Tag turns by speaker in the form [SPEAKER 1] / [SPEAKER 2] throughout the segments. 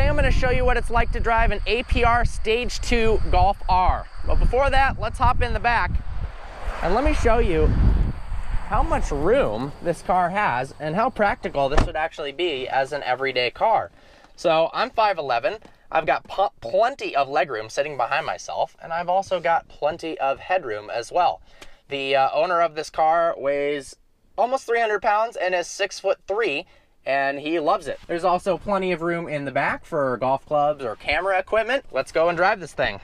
[SPEAKER 1] today I'm going to show you what it's like to drive an APR Stage 2 Golf R. But before that, let's hop in the back and let me show you how much room this car has and how practical this would actually be as an everyday car. So I'm 5'11", I've got plenty of legroom sitting behind myself, and I've also got plenty of headroom as well. The owner of this car weighs almost 300 pounds and is 6'3", and he loves it. There's also plenty of room in the back for golf clubs or camera equipment. Let's go and drive this thing.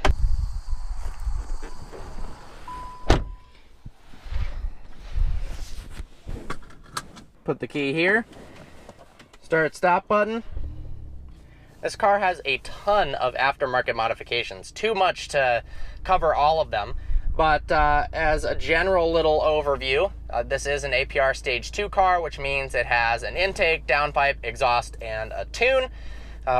[SPEAKER 1] Put the key here, start stop button. This car has a ton of aftermarket modifications, too much to cover all of them. But as a general little overview, this is an APR Stage 2 car, which means it has an intake, downpipe, exhaust, and a tune.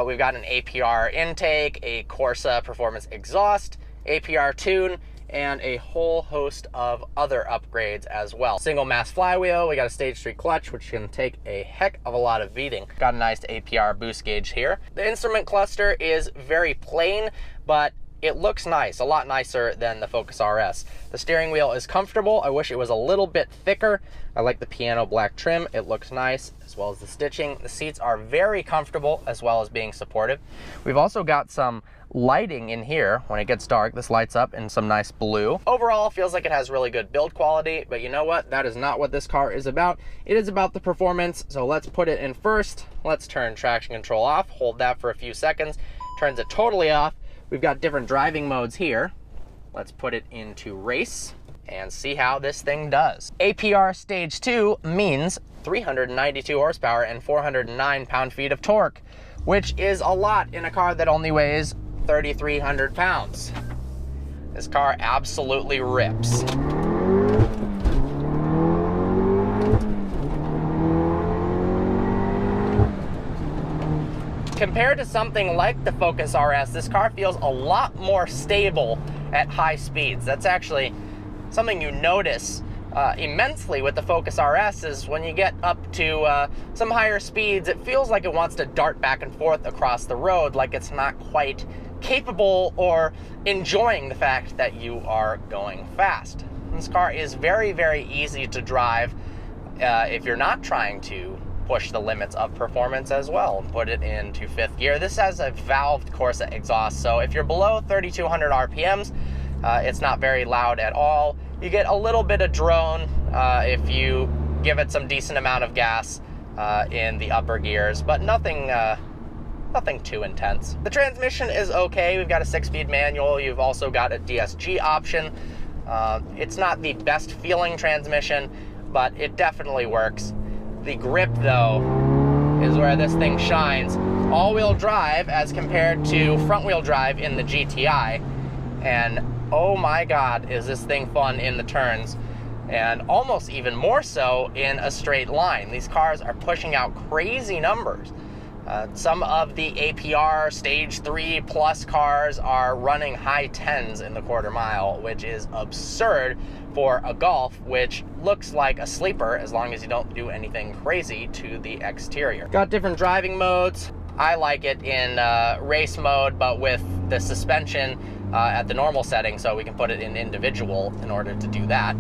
[SPEAKER 1] We've got an APR intake, a Corsa performance exhaust, APR tune, and a whole host of other upgrades as well. Single mass flywheel, we got a Stage 3 clutch, which can take a heck of a lot of beating. Got a nice APR boost gauge here. The instrument cluster is very plain, but it looks nice, a lot nicer than the Focus RS. The steering wheel is comfortable. I wish it was a little bit thicker. I like the piano black trim. It looks nice, as well as the stitching. The seats are very comfortable, as well as being supportive. We've also got some lighting in here. When it gets dark, this lights up in some nice blue. Overall, it feels like it has really good build quality, but you know what? That is not what this car is about. It is about the performance, so let's put it in first. Let's turn traction control off, hold that for a few seconds, turns it totally off. We've got different driving modes here. Let's put it into race and see how this thing does. APR Stage 2 means 392 horsepower and 409 pound-feet of torque, which is a lot in a car that only weighs 3,300 pounds. This car absolutely rips. Compared to something like the Focus RS, this car feels a lot more stable at high speeds. That's actually something you notice immensely with the Focus RS, is when you get up to some higher speeds, it feels like it wants to dart back and forth across the road, like it's not quite capable or enjoying the fact that you are going fast. This car is very, very easy to drive if you're not trying to push the limits of performance as well. Put it into 5th gear. This has a valved Corsa exhaust, so if you're below 3,200 RPMs, it's not very loud at all. You get a little bit of drone if you give it some decent amount of gas in the upper gears, but nothing too intense. The transmission is okay. We've got a 6-speed manual. You've also got a DSG option. It's not the best feeling transmission, but it definitely works. The grip, though, is where this thing shines. All-wheel drive as compared to front-wheel drive in the GTI. And oh my God, is this thing fun in the turns. And almost even more so in a straight line. These cars are pushing out crazy numbers. Some of the APR Stage 3 Plus cars are running high 10s in the quarter mile, which is absurd for a Golf, which looks like a sleeper as long as you don't do anything crazy to the exterior. Got different driving modes. I like it in race mode, but with the suspension at the normal setting, so we can put it in individual in order to do that.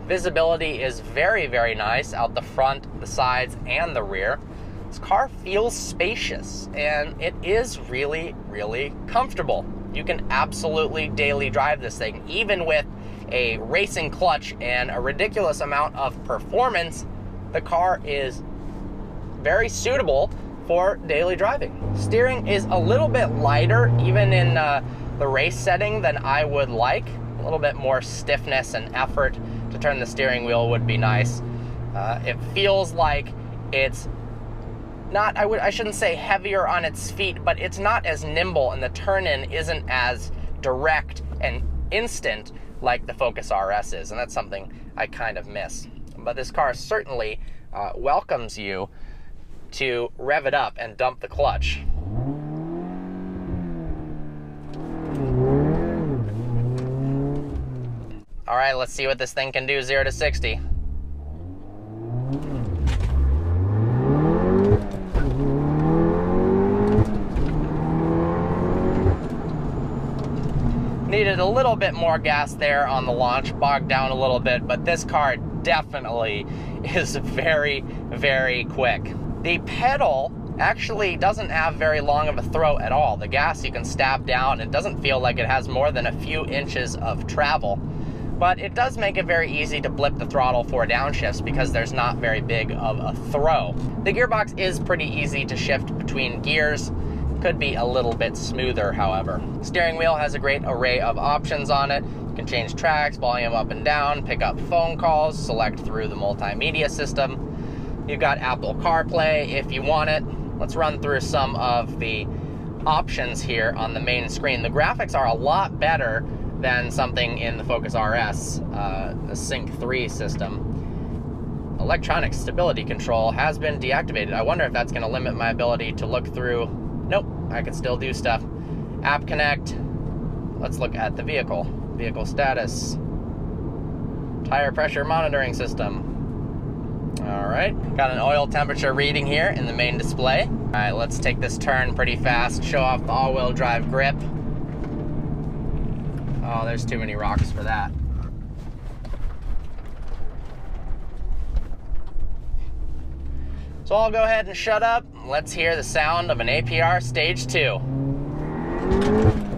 [SPEAKER 1] Visibility is very, very nice out the front, the sides, and the rear. This car feels spacious, and it is really, really comfortable. You can absolutely daily drive this thing, even with a racing clutch and a ridiculous amount of performance. The car is very suitable for daily driving. Steering is a little bit lighter, even in the race setting, than I would like. A little bit more stiffness and effort to turn the steering wheel would be nice. It feels like it's not, I shouldn't say heavier on its feet, but it's not as nimble, and the turn-in isn't as direct and instant like the Focus RS is, and that's something I kind of miss. But this car certainly welcomes you to rev it up and dump the clutch. All right, let's see what this thing can do 0 to 60. needed a little bit more gas there on the launch, bogged down a little bit, but this car definitely is very, very quick. The pedal actually doesn't have very long of a throat at all. The gas you can stab down. It doesn't feel like it has more than a few inches of travel, but it does make it very easy to blip the throttle for downshifts because there's not very big of a throw. The gearbox is pretty easy to shift between gears. Could be a little bit smoother, however. Steering wheel has a great array of options on it. You can change tracks, volume up and down, pick up phone calls, select through the multimedia system. You've got Apple CarPlay if you want it. Let's run through some of the options here on the main screen. The graphics are a lot better than something in the Focus RS, the Sync 3 system. Electronic stability control has been deactivated. I wonder if that's going to limit my ability to look through. Nope, I can still do stuff. App Connect. Let's look at the vehicle. Vehicle status. Tire pressure monitoring system. All right, got an oil temperature reading here in the main display. All right, let's take this turn pretty fast, show off the all-wheel drive grip. Oh, there's too many rocks for that. So I'll go ahead and shut up. Let's hear the sound of an APR Stage 2.